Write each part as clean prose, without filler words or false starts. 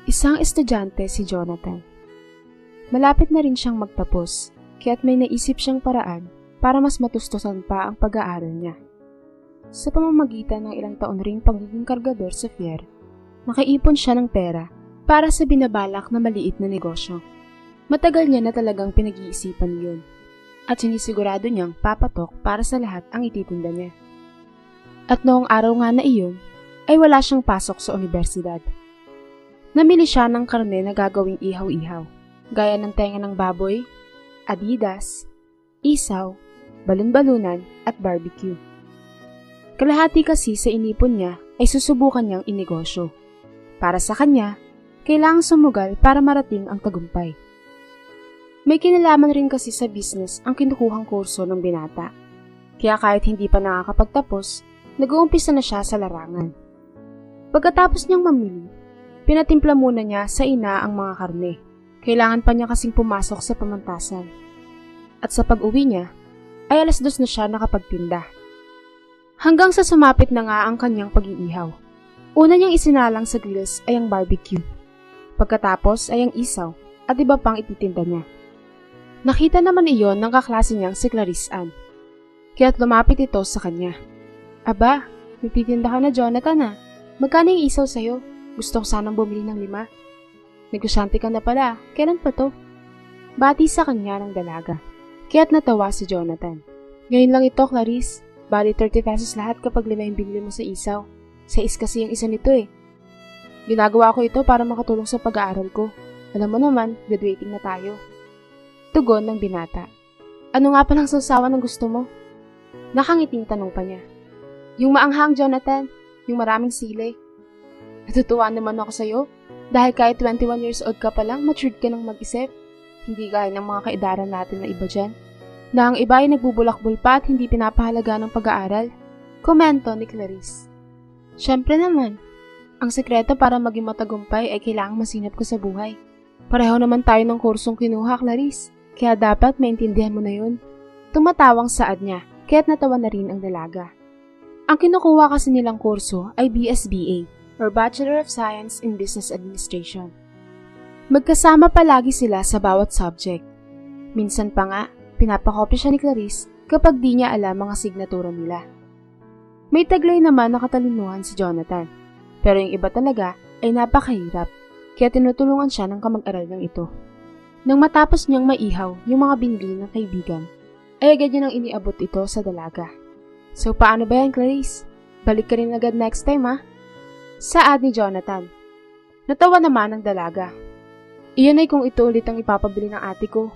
Isang estudyante si Jonathan. Malapit na rin siyang magtapos, kaya't may naisip siyang paraan para mas matustusan pa ang pag-aaral niya. Sa pamamagitan ng ilang taon ring pagiging kargador sa fair, nakaipon siya ng pera para sa binabalak na maliit na negosyo. Matagal niya na talagang pinag-iisipan yun, at sinisigurado niyang papatok para sa lahat ang ititinda niya. At noong araw nga na iyon, ay wala siyang pasok sa universidad. Namili siya ng karne na gagawing ihaw-ihaw, gaya ng tenga ng baboy, adidas, isaw, balon-balunan at barbecue. Kalahati kasi sa inipon niya ay susubukan niyang inegosyo. Para sa kanya, kailangang sumugal para marating ang tagumpay. May kinalaman rin kasi sa business ang kinukuhang kurso ng binata. Kaya kahit hindi pa nakakapagtapos, nag-uumpisa na siya sa larangan. Pagkatapos niyang mamili, pinatimpla muna niya sa ina ang mga karne. Kailangan pa niya kasing pumasok sa pamantasan. At sa pag-uwi niya, ay 2:00 na siya nakapagtinda. Hanggang sa sumapit na nga ang kanyang pag-iihaw. Una niyang isinalang sa grills ay ang barbecue. Pagkatapos ay ang isaw at iba pang ititinda niya. Nakita naman iyon ng kaklase niyang si Clarice Ann. Kaya't lumapit ito sa kanya. Aba, nagtitinda ka na, Jonathan ah. Magkano yung isaw sa'yo? Gusto ko sanang bumili ng 5. Negosyante ka na pala. Kailan pa to? Bati sa kanya ng dalaga. Kaya't natawa si Jonathan. Ngayon lang ito, Clarice. Bali 30 pesos lahat kapag 5 yung binili mo sa isaw. 6 kasi yung isa nito eh. Ginagawa ko ito para makatulong sa pag-aaral ko. Alam mo naman, graduating na tayo. Tugon ng binata. Ano nga palang sausawan ng gusto mo? Nakangiting tanong pa niya. Yung maanghang, Jonathan. Yung maraming sili. Natutuwa naman ako sa'yo. Dahil kahit 21 years old ka pa lang, matured ka ng mag-isip. Hindi gaya ng mga kaidaran natin na iba dyan. Na ang iba ay nagbubulakbol pa at hindi pinapahalaga ng pag-aaral. Komento ni Clarice. Siyempre naman, ang sekreto para maging matagumpay ay kailangang masinap ka sa buhay. Pareho naman tayo ng kursong kinuha, Clarice. Kaya dapat maintindihan mo na yun. Tumatawang saad niya, kaya't natawa na rin ang dalaga. Ang kinukuha kasi nilang kurso ay BSBA, or Bachelor of Science in Business Administration. Magkasama palagi sila sa bawat subject. Minsan pa nga, pinapakopya siya ni Clarice kapag di niya alam mga signatura nila. May taglay naman na katalinuhan si Jonathan, pero yung iba talaga ay napakahirap, kaya tinutulungan siya ng kamag-aral ng ito. Nang matapos niyang maihaw yung mga binili ng kaibigan, ay agad niya nang iniabot ito sa dalaga. So paano ba yan, Clarice? Balik ka rin agad next time ha? Saad ni Jonathan. Natawa naman ang dalaga. Iyon ay kung ito ulit ang ipapabili ng ate ko.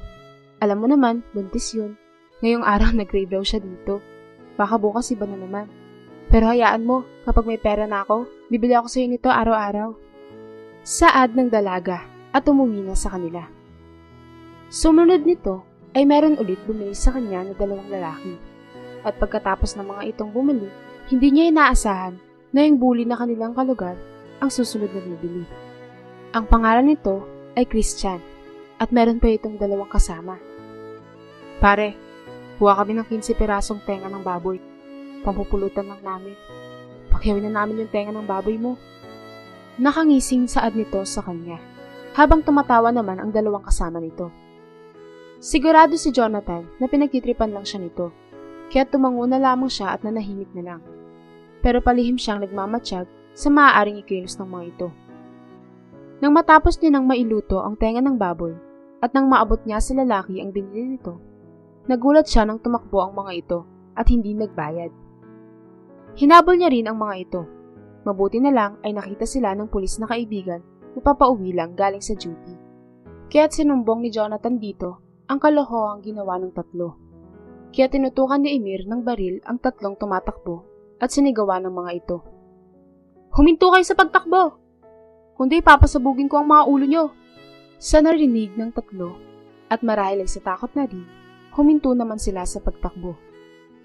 Alam mo naman, buntis yun. Ngayong araw nag-grave daw siya dito. Baka bukas iba na naman. Pero hayaan mo, kapag may pera na ako, bibili ako sa'yo nito araw-araw. Saad ng dalaga at umuwi na sa kanila. Sumunod nito ay meron ulit bumili sa kanya na 2 lalaki. At pagkatapos ng mga itong bumili, hindi niya inaasahan na yung bully na kanilang kalugar ang susunod na bibili. Ang pangalan nito ay Christian at meron pa itong 2 kasama. Pare, kuha kami ng 15 pirasong tenga ng baboy. Pampupulutan lang namin. Pakyawin na namin yung tenga ng baboy mo. Nakangising saad nito sa kanya, habang tumatawa naman ang 2 kasama nito. Sigurado si Jonathan na pinagtitripan lang siya nito, kaya tumango na lamang siya at nanahimik na lang. Pero palihim siyang nagmamatsyag sa maaaring ikilos ng mga ito. Nang matapos niya nang mailuto ang tenga ng baboy at nang maabot niya sa lalaki ang binili nito, nagulat siya nang tumakbo ang mga ito at hindi nagbayad. Hinabol niya rin ang mga ito. Mabuti na lang ay nakita sila ng pulis na kaibigan na papauwi lang galing sa duty. Kaya't sinumbong ni Jonathan dito ang kalokohang ginawa ng 3. Kaya tinutukan ni Emir ng baril ang 3 tumatakbo at sinigawa ng mga ito. Huminto kayo sa pagtakbo! Kundi papasabugin ko ang mga ulo nyo! Sa narinig ng 3 at marahil ay sa takot na rin, huminto naman sila sa pagtakbo.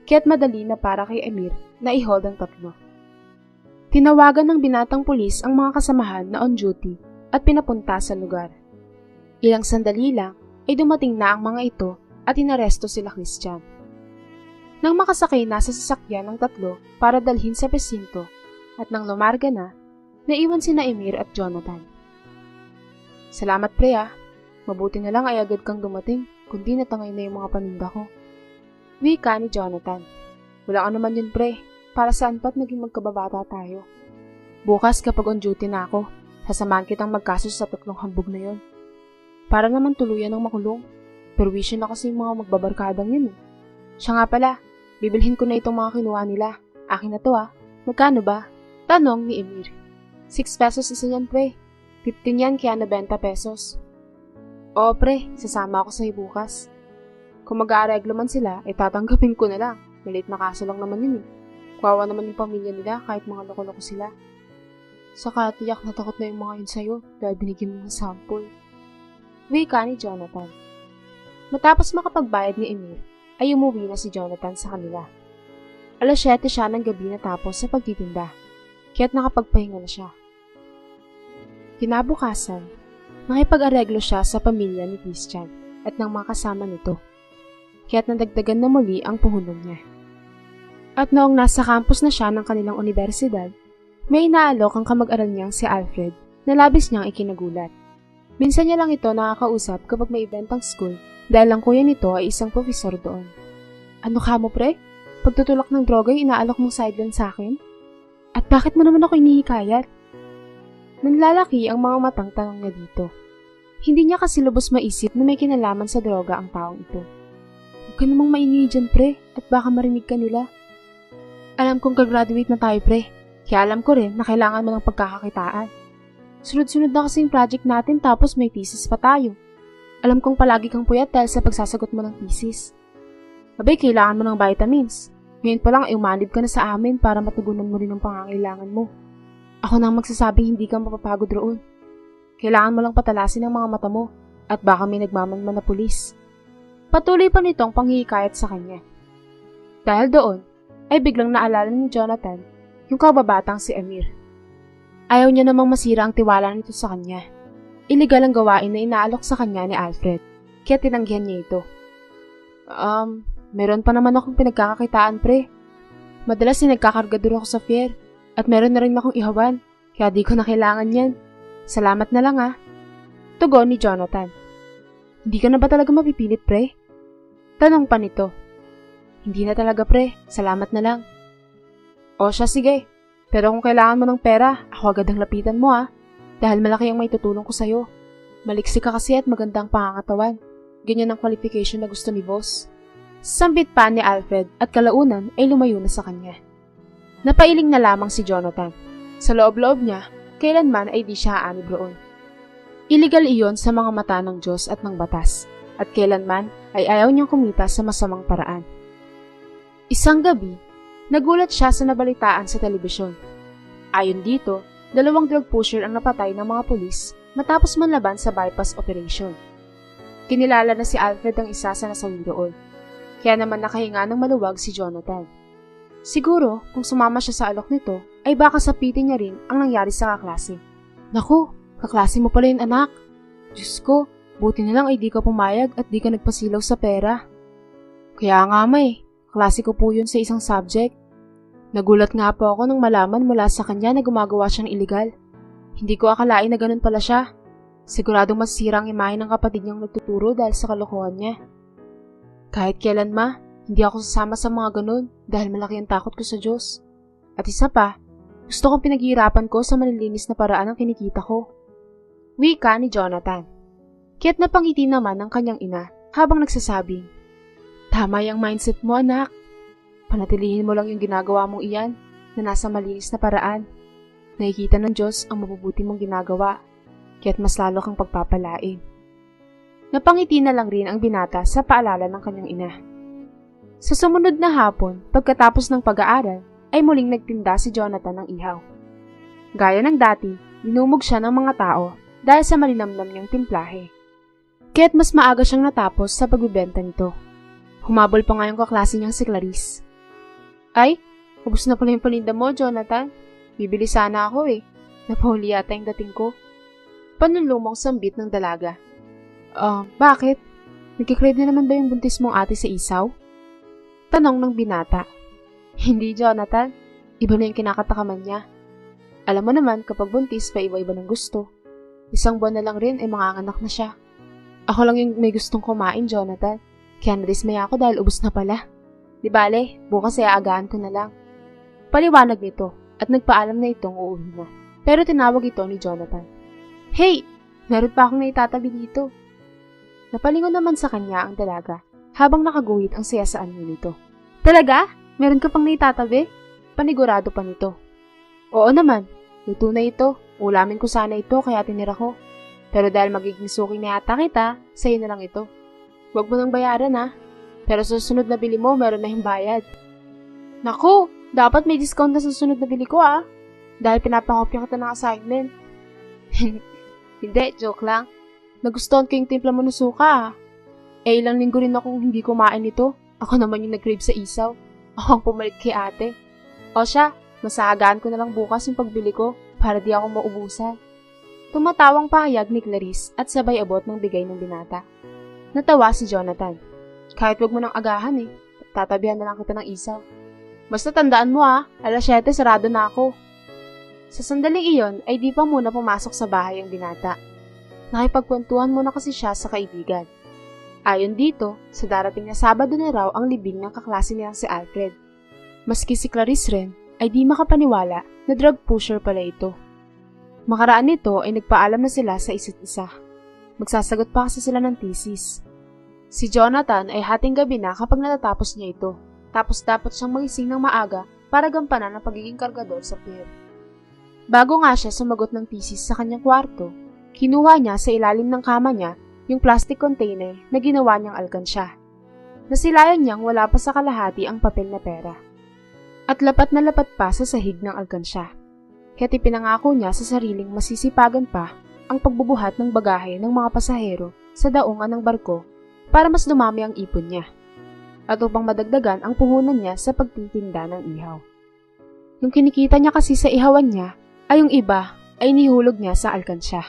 Kaya't madali na para kay Emir na i-hold ang 3. Tinawagan ng binatang pulis ang mga kasamahan na on duty at pinapunta sa lugar. Ilang sandali lang ay dumating na ang mga ito at inaresto sila Christian. Nang makasakay na sa sasakyan ng 3 para dalhin sa presinto at nang lumarga na, naiwan sina Emir at Jonathan. Salamat pre ah. Mabuti na lang ay agad kang dumating, kundi natangay na yung mga paninda ko. Wika ni Jonathan. Wala ka naman yun pre, para saan pa't naging magkababata tayo. Bukas kapag on duty na ako, sasamahan kitang magkaso sa 3 hambog na yon. Para naman tuluyan ng makulong. Perwisyon na kasi yung mga magbabarkadang yun eh. Siya nga pala, bibilhin ko na itong mga kinuha nila. Akin na to ah. Magkano ba? Tanong ni Emir. 6 pesos isa yan pre. 15 yan kaya 90 pesos. Oo pre, sasama ako sa'yo bukas. Kung mag-aareglo man sila, tatanggapin ko na lang. Maliit na kaso lang naman yun eh. Kawawa naman yung pamilya nila kahit mga loko-loko sila. Saka tiyak na takot na yung mga yun sa'yo dahil binigyan mo ng sample. Wika ni Jonathan. Matapos makapagbayad ni Emir, ay umuwi na si Jonathan sa kanila. Alas 7 siya ng gabi natapos sa pagtitinda, kaya't nakapagpahinga na siya. Kinabukasan, nakipag-areglo siya sa pamilya ni Christian at ng mga kasama nito, kaya't nadagdagan na muli ang puhunan niya. At noong nasa campus na siya ng kanilang universidad, may inaalok ang kamag-aral niyang si Alfred na labis niyang ikinagulat. Minsan niya lang ito nakakausap kapag may event ang school dahil ang kuya nito ay isang profesor doon. Ano ka mo pre? Pagtutulak ng droga yung inaalok mong sideline sa akin? At bakit mo naman ako inihikayat? Nanlalaki ang mga matang tanong niya dito. Hindi niya kasi lubos maisip na may kinalaman sa droga ang taong ito. Huwag ka namang maingay dyan pre at baka marinig ka nila. Alam kong kagraduate na tayo pre, kaya alam ko rin na kailangan mo ng pagkakakitaan. Sunod-sunod na kasi yung project natin tapos may thesis pa tayo. Alam kong palagi kang puyat dahil sa pagsasagot mo ng thesis. Abay, kailangan mo ng vitamins. Ngayon pa lang ay umanib ka na sa amin para matugunan mo rin ang pangangailangan mo. Ako nang magsasabing hindi ka mapapagod roon. Kailangan mo lang patalasin ang mga mata mo at baka may nagmamanman na pulis. Patuloy pa nitong panghihikayat sa kanya. Dahil doon, ay biglang naalala ni Jonathan yung kababatang si Emir. Ayaw niya namang masira ang tiwala nito sa kanya. Illegal ang gawain na inaalok sa kanya ni Alfred, kaya tinanggihan niya ito. Meron pa naman akong pinagkakakitaan pre. Madalas nagkakargador ako sa fair, at meron na rin akong ihawan, kaya di ko na kailangan yan. Salamat na lang ah. Tugon ni Jonathan. Hindi ka na ba talaga mapipilit pre? Tanong pa nito. Hindi na talaga pre, salamat na lang. O siya sige, pero kung kailangan mo ng pera, ako agad ang lapitan mo ah. Dahil malaki ang may tutulong ko sa'yo. Maliksi ka kasi at magandang pangangatawan. Ganyan ang qualification na gusto ni boss. Sambit pa ni Alfred at kalaunan ay lumayo na sa kanya. Napailing na lamang si Jonathan. Sa loob-loob niya, kailanman ay di siya aanib roon. Illegal iyon sa mga mata ng Diyos at ng batas, at kailanman ay ayaw niyang kumita sa masamang paraan. Isang gabi, nagulat siya sa nabalitaan sa telebisyon. Ayon dito, 2 drug pusher ang napatay ng mga pulis matapos manlaban sa bypass operation. Kinilala na si Alfred ang isa sa nasawi roon. Kaya naman nakahinga ng maluwag si Jonathan. Siguro, kung sumama siya sa alok nito, ay baka sapitin niya rin ang nangyari sa kaklase. Naku, kaklase mo pala yun anak. Diyos ko, buti na lang ay di ka pumayag at di ka nagpasilaw sa pera. Kaya nga may, klase ko po yun sa isang subject. Nagulat nga po ako nang malaman mula sa kanya na gumagawa siyang illegal. Hindi ko akalain na ganun pala siya. Siguradong masisira ang imahe ng kapatid niyang nagtuturo dahil sa kalokohan niya. Kahit kailan ma, hindi ako sasama sa mga ganun dahil malaki ang takot ko sa Diyos. At isa pa, gusto kong pinaghihirapan ko sa malilinis na paraan ang kinikita ko. Wika ni Jonathan. Kaya't napangiti naman ng kanyang ina habang nagsasabing, tama yung mindset mo anak. Panatilihin mo lang yung ginagawa mong iyan na nasa malinis na paraan. Nakikita ng Diyos ang mabubuti mong ginagawa, kaya't mas lalo kang pagpapalain. Napangiti na lang rin ang binata sa paalala ng kanyang ina. Sa sumunod na hapon, pagkatapos ng pag-aaral, ay muling nagtinda si Jonathan ng ihaw. Gaya ng dati, minumog siya ng mga tao dahil sa malinamnam niyang timplahe. Kaya't mas maaga siyang natapos sa pagbibenta nito. Humabol pa nga yung kaklase niyang si Clarice. Ay, ubos na pala yung paninda mo, Jonathan. Bibili sana ako eh. Napahuli yata yung dating ko. Panlulumong sambit ng dalaga. Bakit? Nagkikrave na naman ba yung buntis mong ate sa isaw? Tanong ng binata. Hindi, Jonathan. Iba na yung kinakatakaman niya. Alam mo naman kapag buntis pa iba-iba ng gusto. 1 buwan na lang rin ay manganganak na siya. Ako lang yung may gustong kumain, Jonathan. Kaya nadismaya ako dahil ubos na pala. Di bale, bukas ay aagaan ko na lang. Paliwanag nito at nagpaalam na itong uuwi na. Pero tinawag ito ni Jonathan. Hey! Meron pa akong naitatabi dito. Napalingon naman sa kanya ang dalaga habang nakaguhit ang saya sa anyo nito. Talaga? Meron ka pang naitatabi? Panigurado pa nito. Oo naman. Luto na ito. Ulamin ko sana ito kaya tinira ko. Pero dahil magiging suki na yata kita, sa'yo na lang ito. Huwag mo nang bayaran ha. Pero sa susunod na bili mo, meron na yung bayad. Naku! Dapat may discount na sa susunod na bili ko ah. Dahil pinapakopya kita ng assignment. Hindi, joke lang. Nagustuhan ko yung timpla mo ng suka ah. Ilang linggo rin akong hindi kumain nito. Ako naman yung nag-crave sa isaw. Ako ang pumalit kay ate. O siya, masagaan ko na lang bukas yung pagbili ko para di ako maubusan. Tumatawang pahayag ni Clarice at sabay abot ng bigay ng binata. Natawa si Jonathan. Kahit wag mo nang agahan eh. Tatabihan na lang kita ng isaw. Basta tandaan mo ah, 7:00 sarado na ako. Sa sandaling iyon ay di pa muna pumasok sa bahay ang binata. Nakipagkwentuhan muna kasi siya sa kaibigan. Ayon dito, sa darating na Sabado na raw ang libing ng kaklase nilang si Alfred. Maski si Clarice rin ay di makapaniwala na drug pusher pala ito. Makaraan nito ay nagpaalam na sila sa isa't isa. Magsasagot pa kasi sila ng thesis. Si Jonathan ay hating gabi na kapag natatapos niya ito. Tapos dapat siyang magising ng maaga para gampanan ang pagiging kargador sa pier. Bago nga siya sumagot ng thesis sa kanyang kwarto, kinuha niya sa ilalim ng kama niya yung plastic container na ginawa niyang alkansya. Nasilayan niyang wala pa sa kalahati ang papel na pera. At lapat na lapat pa sa sahig ng alkansya. Kaya't ipinangako niya sa sariling masisipagan pa ang pagbubuhat ng bagahe ng mga pasahero sa daungan ng barko para mas dumami ang ipon niya. At upang madagdagan ang puhunan niya sa pagtitinda ng ihaw. Yung kinikita niya kasi sa ihawan niya ay yung iba ay nihulog niya sa alkansya.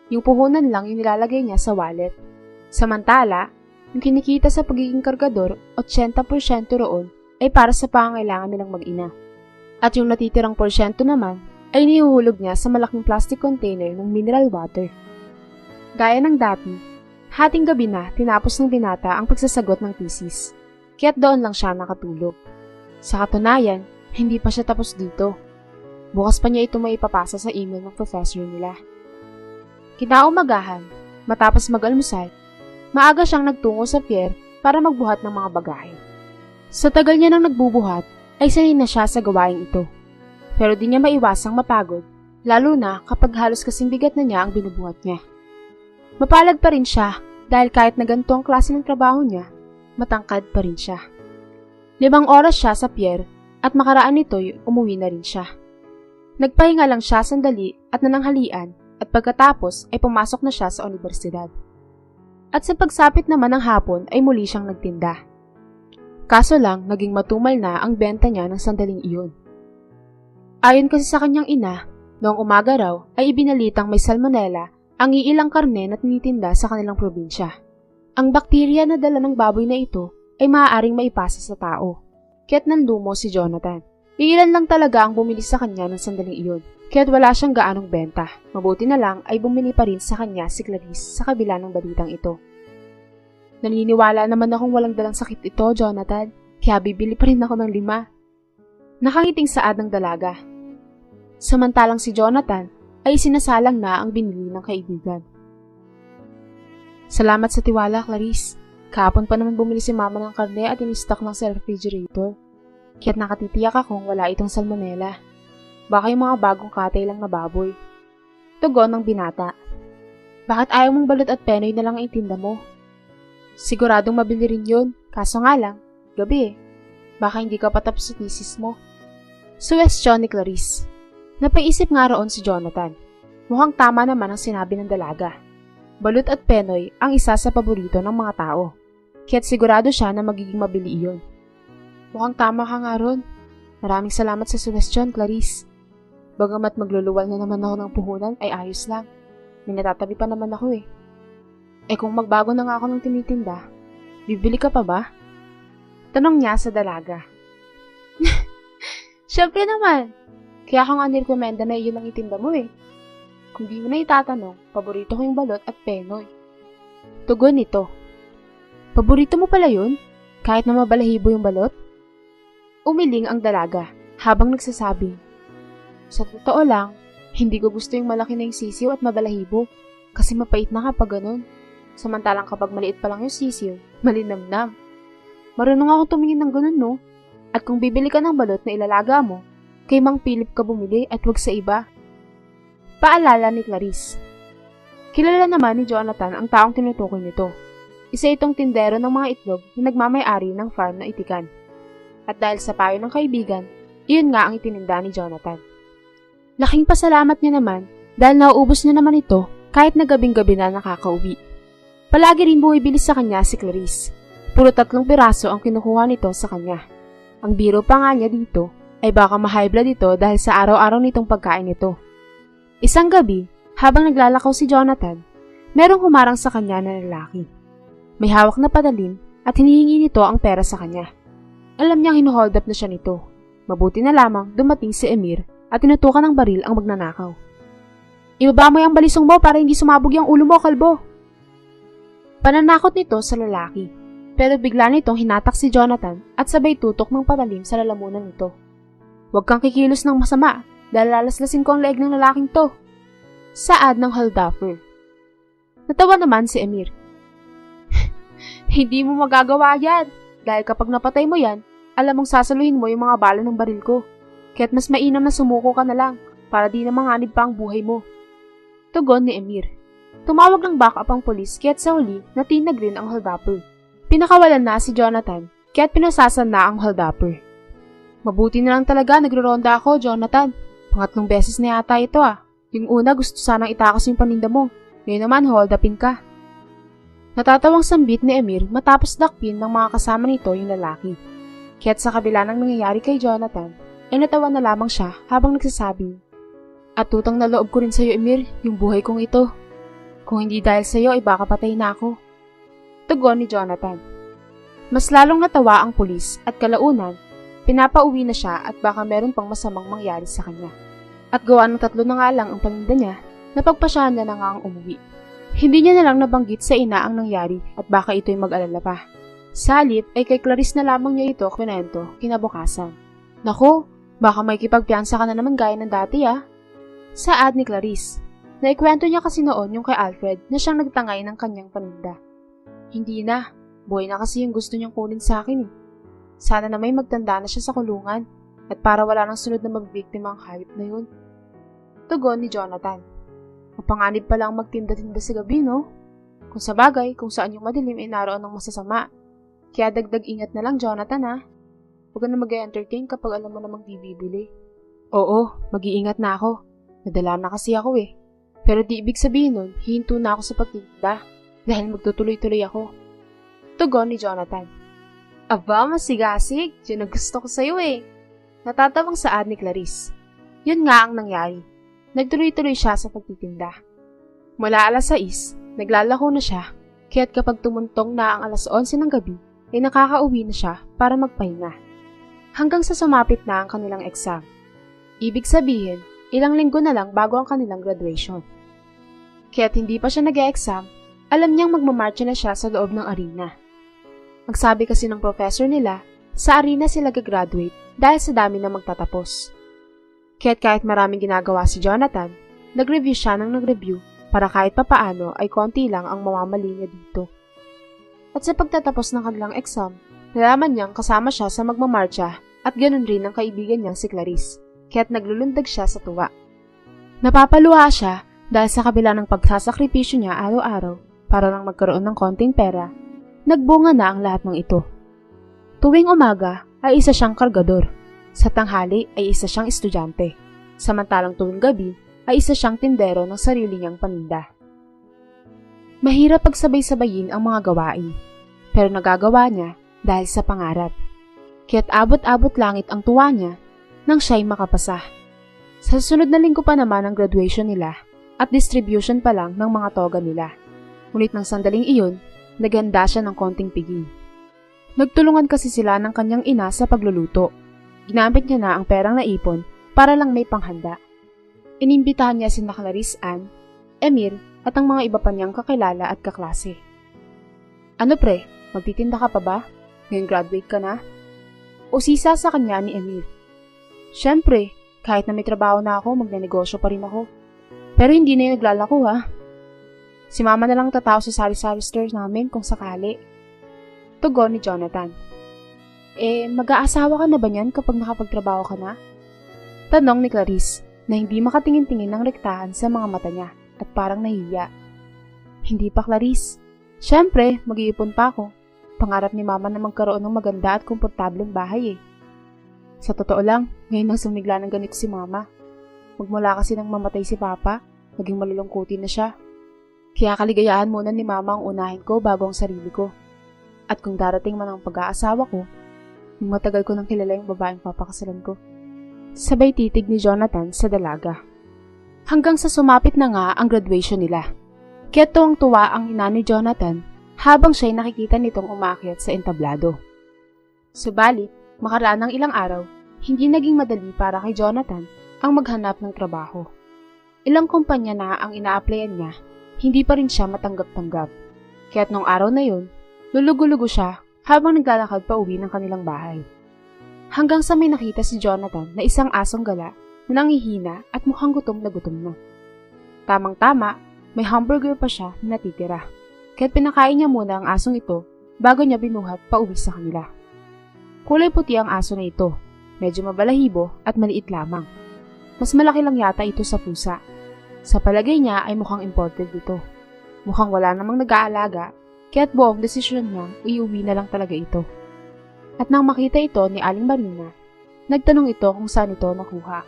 Yung puhunan lang yung nilalagay niya sa wallet. Samantala, yung kinikita sa pagiging kargador, 80% roon ay para sa pangangailangan nilang mag-ina. At yung natitirang porsyento naman ay nihuhulog niya sa malaking plastic container ng mineral water. Gaya ng dati, hating gabi na tinapos ng binata ang pagsasagot ng thesis. Kaya't doon lang siya nakatulog. Sa katunayan, hindi pa siya tapos dito. Bukas pa niya ito may ipapasa sa email ng professor nila. Kinaumagahan, matapos mag-almusal, maaga siyang nagtungo sa pier para magbuhat ng mga bagahe. Sa tagal niya nang nagbubuhat, ay sanay na siya sa gawaing ito. Pero di niya maiwasang mapagod, lalo na kapag halos kasing bigat na niya ang binubuhat niya. Mapalad pa rin siya dahil kahit na ganito ang klase ng trabaho niya, matangkad pa rin siya. 5 oras siya sa pier at makaraan nito'y umuwi na rin siya. Nagpahinga lang siya sandali at nananghalian at pagkatapos ay pumasok na siya sa universidad. At sa pagsapit naman ng hapon ay muli siyang nagtinda. Kaso lang naging matumal na ang benta niya ng sandaling iyon. Ayon kasi sa kanyang ina, noong umaga raw ay ibinalitang may salmonella ang iilang karne na tinitinda sa kanilang probinsya. Ang bakterya na dala ng baboy na ito ay maaaring maipasa sa tao. Kaya't nanlumo si Jonathan. Iilan lang talaga ang bumili sa kanya ng sandaling iyon. Kaya't wala siyang gaanong benta. Mabuti na lang ay bumili pa rin sa kanya si Clarice sa kabila ng balitang ito. Naniniwala naman akong walang dalang sakit ito, Jonathan. Kaya bibili pa rin ako ng 5. Nakangiting saad ng dalaga. Samantalang si Jonathan ay sinasalang na ang binili ng kaibigan. Salamat sa tiwala, Clarice. Kahapon pa naman bumili si mama ng karne at in-stock lang sa refrigerator. Kaya't nakatitiyak akong wala itong salmonella. Baka yung mga bagong katay lang na baboy. Tugon ng binata. Bakit ayaw mong balot at penoy na lang ang itinda mo? Siguradong mabili rin yun, kaso nga lang, gabi eh. Baka hindi ka patapos sa thesis mo. Suwestyon ni Clarice. Napaisip nga roon si Jonathan. Mukhang tama naman ang sinabi ng dalaga. Balot at penoy ang isa sa paborito ng mga tao. Kaya't sigurado siya na magiging mabili iyon. Mukhang tama ka nga ron. Maraming salamat sa suwestyon, Clarice. Bagamat magluluwal na naman ako ng puhunan ay ayos lang. May natatabi pa naman ako eh. Kung magbago na nga ako ng tinitinda, bibili ka pa ba? Tanong niya sa dalaga. Siyempre naman. Kaya ako nga nirekomenda na iyon ang itinda mo eh. Kung di mo na itatanong, paborito ko yung balot at penoy. Tugon nito. Paborito mo pala yun? Kahit na mabalahibo yung balot? Umiling ang dalaga habang nagsasabing, sa totoo lang, hindi ko gusto yung malaki na yung sisiw at mabalahibo kasi mapait na kapag ganun. Samantalang kapag maliit pa lang yung sisiw, malinamnam. Marunong ako tumingin ng ganun, no? At kung bibili ka ng balot na ilalaga mo, kay Mang Philip ka bumili at wag sa iba. Paalala ni Clarice. Kilala naman ni Jonathan ang taong tinutukoy nito. Isa itong tindero ng mga itlog na nagmamay-ari ng farm na itikan. At dahil sa payo ng kaibigan, iyon nga ang itininda ni Jonathan. Laking pasalamat niya naman dahil nauubos niya naman ito kahit na gabing-gabi na nakakauwi. Palagi rin bumibili sa kanya si Clarice. Puro 3 piraso ang kinukuha nito sa kanya. Ang biro pa nga niya dito ay baka ma-high blood ito dahil sa araw-araw nitong pagkain nito. Isang gabi, habang naglalakaw si Jonathan, merong humarang sa kanya na lalaki. May hawak na padalim at hinihingi nito ang pera sa kanya. Alam niyang hinuhold up na siya nito. Mabuti na lamang dumating si Emir at tinutukan ng baril ang magnanakaw. Ibaba mo yung balisong mo para hindi sumabog yung ulo mo, kalbo! Pananakot nito sa lalaki, pero bigla nitong hinatak si Jonathan at sabay tutok ng patalim sa lalamunan nito. Huwag kang kikilos ng masama dahil lalaslasin ko ang leeg ng lalaking to. Saad ng holdupper. Natawa naman si Emir. Hindi mo magagawa yan dahil kapag napatay mo yan, alam mong sasaluhin mo yung mga bala ng baril ko. Kaya't mas mainam na sumuko ka na lang para di na manganib pa ang buhay mo. Tugon ni Emir. Tumawag ng backup ang polis kaya't sa huli natinag rin ang holdupper. Pinakawalan na si Jonathan kaya't pinasasan na ang holdupper. Mabuti na lang talaga nagro-ronda ako, Jonathan. 3 beses na yata ito ah. Yung una gusto sanang itakas yung paninda mo. Ngayon naman hold upin ka. Natatawang sambit ni Emir matapos dakpin ng mga kasama nito yung lalaki. Kaya't sa kabila ng nangyayari kay Jonathan, ay natawa na lamang siya habang nagsasabing, at tutang na loob ko rin sa'yo, Emir, yung buhay kong ito. Kung hindi dahil sa'yo, ay baka patay na ako. Tugon ni Jonathan. Mas lalong natawa ang pulis at kalaunan, pinapauwi na siya at baka meron pang masamang mangyari sa kanya. At gawa ng 3 na nga lang ang paninda niya, napagpasyahan niya na nga ang umuwi. Hindi niya na lang nabanggit sa ina ang nangyari at baka ito'y mag-alala pa. Sa halip ay kay Clarice na lamang niya ito kwento kinabukasan. Naku, baka may kipagpiyansa ka na naman gaya ng dati ah. Saad ni Clarice. Naikwento niya kasi noon yung kay Alfred na siyang nagtangay ng kanyang paninda. Hindi na, buhay na kasi yung gusto niyang kunin sa akin eh. Sana na may magtanda na siya sa kulungan at para wala nang sunod na mabibiktima ang hayop na yun. Tugon ni Jonathan. Mapanganib pala ang magtinda-tinda sa gabi, no? Kung sa bagay, kung saan yung madilim ay naroon ng masasama. Kaya dagdag ingat na lang, Jonathan, ha? Huwag ka na mag-entertain kapag alam mo namang di bibili. Oo, mag-iingat na ako. Nadala na kasi ako eh. Pero di ibig sabihin nun, hihinto na ako sa pagtinda dahil magtutuloy-tuloy ako. Tugon ni Jonathan. Aba, masigasig. Yun ang gusto ko sa'yo eh. Natatawang saad ni Clarice. Yun nga ang nangyari. Nagtuloy-tuloy siya sa pagtitinda. Mula 6:00, naglalako na siya, kaya't kapag tumuntong na ang 11:00 ng gabi, ay nakakauwi na siya para magpahinga. Hanggang sa sumapit na ang kanilang exam. Ibig sabihin, ilang linggo na lang bago ang kanilang graduation. Kaya't hindi pa siya nag-e-exam, alam niyang magmamarcha na siya sa loob ng arena. Ang sabi kasi ng professor nila, sa arena sila gagraduate dahil sa dami na magtatapos. Kaya't kahit maraming ginagawa si Jonathan, nag-review siya ng nag-review para kahit papaano ay konti lang ang mamamali niya dito. At sa pagtatapos ng kanilang exam, nalaman niyang kasama siya sa magmamarcha at ganun rin ang kaibigan niyang si Clarice, kaya't naglulundag siya sa tuwa. Napapaluha siya dahil sa kabila ng pagsasakripisyo niya araw-araw para lang magkaroon ng konting pera, nagbunga na ang lahat ng ito. Tuwing umaga ay isa siyang kargador. Sa tanghali ay isa siyang estudyante. Samantalang tuwing gabi ay isa siyang tindero ng sarili niyang paninda. Mahirap pagsabay-sabayin ang mga gawain, pero nagagawa niya dahil sa pangarap. Kaya't abot-abot langit ang tuwa niya nang siya'y makapasa. Sa susunod na linggo pa naman ang graduation nila at distribution pa lang ng mga toga nila. Ngunit ng sandaling iyon, naganda siya ng konting pigi. Nagtulungan kasi sila ng kanyang ina sa pagluluto. Ginamit niya na ang perang naipon para lang may panghanda. Inimbitahan niya sina Clarice Ann, Emil, at ang mga iba pa niyang kakilala at kaklase. Ano pre, magtitinda ka pa ba? Ngayon graduate ka na? Usisa sa kanya ni Emil. Siyempre, kahit na may trabaho na ako, magnenegosyo pa rin ako. Pero hindi na yung naglalako ha. Si mama na lang tatao sa sari-sari stores namin kung sakali. Tugon ni Jonathan. Mag-aasawa ka na ba niyan kapag nakapagtrabaho ka na? Tanong ni Clarice na hindi makatingin-tingin ng rektahan sa mga mata niya at parang nahiya. Hindi pa Clarice. Siyempre, mag-iipon pa ako. Pangarap ni mama na magkaroon ng maganda at komportableng bahay eh. Sa totoo lang, ngayon nang sumigla ng ganito si mama. Magmula kasi nang mamatay si papa, naging malulungkutin na siya. Kaya kaligayahan muna ni mama ang unahin ko bago ang sarili ko. At kung darating man ang pag-aasawa ko, yung matagal ko nang kilala yung babaeng papakasalan ko. Sabay titig ni Jonathan sa dalaga. Hanggang sa sumapit na nga ang graduation nila. Kaya tuwang-tuwa ang ina ni Jonathan habang siya'y nakikita nitong umakyat sa entablado. Subalit, makaraan ng ilang araw, hindi naging madali para kay Jonathan ang maghanap ng trabaho. Ilang kumpanya na ang ina-applyan niya, hindi pa rin siya matanggap-tanggap. Kaya't nung araw na yun, lulugo-lugo siya habang naglalakad pa uwi ng kanilang bahay. Hanggang sa may nakita si Jonathan na isang asong gala na nangihina at mukhang gutom na. Tamang-tama, may hamburger pa siya na natitira. Kaya't pinakain niya muna ang asong ito bago niya binuhat pa uwi sa kanila. Kulay puti ang aso na ito, medyo mabalahibo at maliit lamang. Mas malaki lang yata ito sa pusa. Sa palagay niya ay mukhang imported dito. Mukhang wala namang nag-aalaga, kaya't buong desisyon niya iuwi na lang talaga ito. At nang makita ito ni Aling Marina, nagtanong ito kung saan ito nakuha.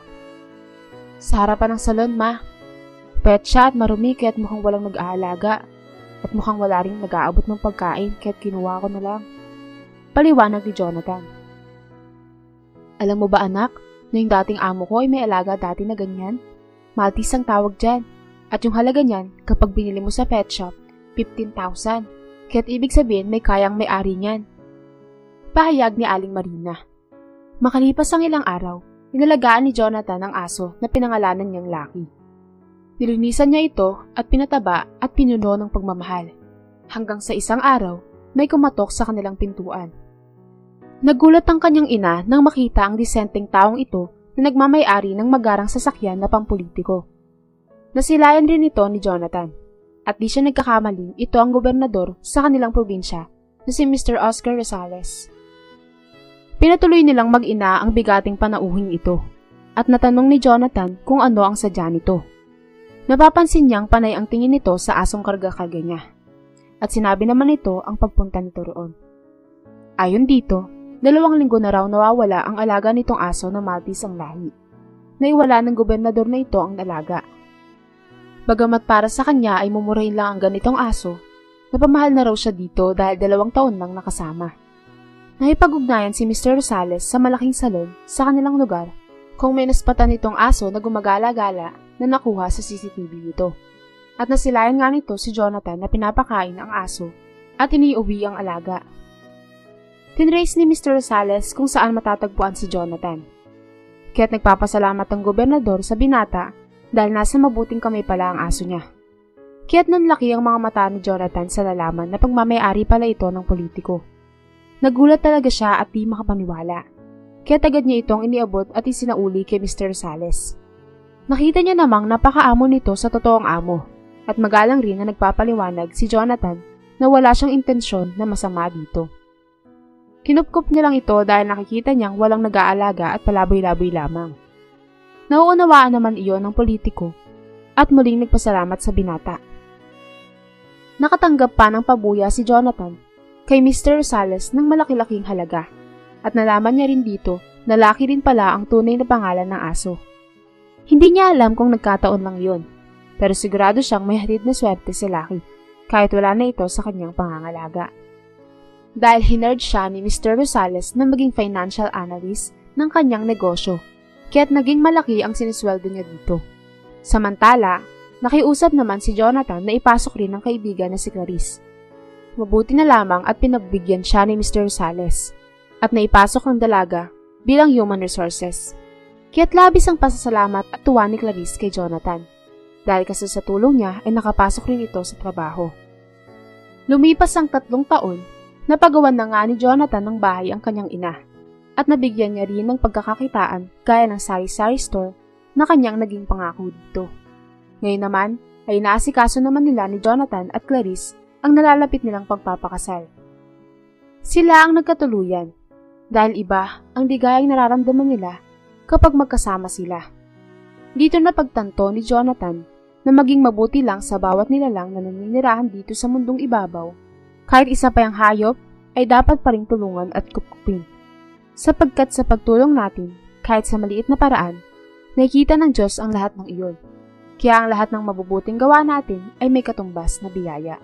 Sa harapan ng salon, ma. Pet siya at marumi kaya't mukhang walang nag-aalaga. At mukhang wala rin nag-aabot ng pagkain kaya't kinuha ko na lang. Paliwanag ni Jonathan. Alam mo ba anak, na yung dating amo ko ay may alaga dati na ganyan? Maltese ang tawag dyan. At yung halaga niyan, kapag binili mo sa pet shop, 15,000. Kaya't ibig sabihin may kayang may-ari niyan. Pahayag ni Aling Marina. Makalipas ang ilang araw, inalagaan ni Jonathan ang aso na pinangalanan niyang Lucky. Nilinisan niya ito at pinataba at pinuno ng pagmamahal. Hanggang sa isang araw, may kumatok sa kanilang pintuan. Nagulat ang kanyang ina nang makita ang disenteng taong ito na nagmamay-ari ng magarang sasakyan na pampolitiko. Nasilayan rin ito ni Jonathan. At di siya nagkakamali, ito ang gobernador sa kanilang probinsya na si Mr. Oscar Rosales. Pinatuloy nilang mag-ina ang bigating panauhing ito at natanong ni Jonathan kung ano ang sadya nito. Napapansin niyang panay ang tingin nito sa asong karga-karga niya. At sinabi naman ito ang pagpunta nito roon. Ayon dito, 2 linggo na raw nawawala ang alaga nitong aso na Maltese ang lahi. Naiwala ng gobernador na ito ang alaga. Bagamat para sa kanya ay mumurahin lang ang ganitong aso, napamahal na raw siya dito dahil 2 taon nang nakasama. Nakipag-ugnayan si Mr. Rosales sa malaking salon sa kanilang lugar kung may naspatan nitong aso na gumagala-gala na nakuha sa CCTV nito. At nasilayan nga nito si Jonathan na pinapakain ang aso at iniuwi ang alaga. Tinrace ni Mr. Rosales kung saan matatagpuan si Jonathan. Kaya't nagpapasalamat ang gobernador sa binata dahil nasa mabuting kamay pala ang aso niya. Kaya't nanlaki ang mga mata ni Jonathan sa lalaman na pagmamayari pala ito ng politiko. Nagulat talaga siya at di makapaniwala. Kaya't agad niya itong iniabot at isinauli kay Mr. Rosales. Nakita niya namang napakaamo nito sa totoong amo at magalang rin na nagpapaliwanag si Jonathan na wala siyang intensyon na masama dito. Kinupkup niya lang ito dahil nakikita niyang walang nag-aalaga at palaboy-laboy lamang. Nauunawaan naman iyon ng politiko at muling nagpasalamat sa binata. Nakatanggap pa ng pabuya si Jonathan kay Mr. Rosales ng malaki-laking halaga at nalaman niya rin dito na Lucky rin pala ang tunay na pangalan ng aso. Hindi niya alam kung nagkataon lang yun, pero sigurado siyang may hatid na swerte si Lucky kahit wala na ito sa kanyang pangangalaga. Dahil hinerd siya ni Mr. Rosales na maging financial analyst ng kanyang negosyo, kaya't naging malaki ang sinisweldo niya dito. Samantala, nakiusap naman si Jonathan na ipasok rin ng kaibigan na si Clarice. Mabuti na lamang at pinagbigyan siya ni Mr. Rosales at naipasok ang dalaga bilang human resources. Kaya't labis ang pasasalamat at tuwa ni Clarice kay Jonathan. Dahil kasi sa tulong niya ay nakapasok rin ito sa trabaho. Lumipas ang 3 taon, napagawan na nga ni Jonathan ng bahay ang kanyang ina. At nabigyan niya rin ng pagkakakitaan gaya ng sari-sari store na kanyang naging pangako dito. Ngayon naman ay inaasikaso naman nila ni Jonathan at Clarice ang nalalapit nilang pagpapakasal. Sila ang nagkatuluyan dahil iba ang ligayang nararamdaman nila kapag magkasama sila. Dito na pagtanto ni Jonathan na maging mabuti lang sa bawat nilalang na naninirahan dito sa mundong ibabaw. Kahit isa pa yung hayop, ay dapat pa ring tulungan at kupkupin. Sapagkat sa pagtulong natin, kahit sa maliit na paraan, nakikita ng Diyos ang lahat ng iyon. Kaya ang lahat ng mabubuting gawa natin ay may katumbas na biyaya.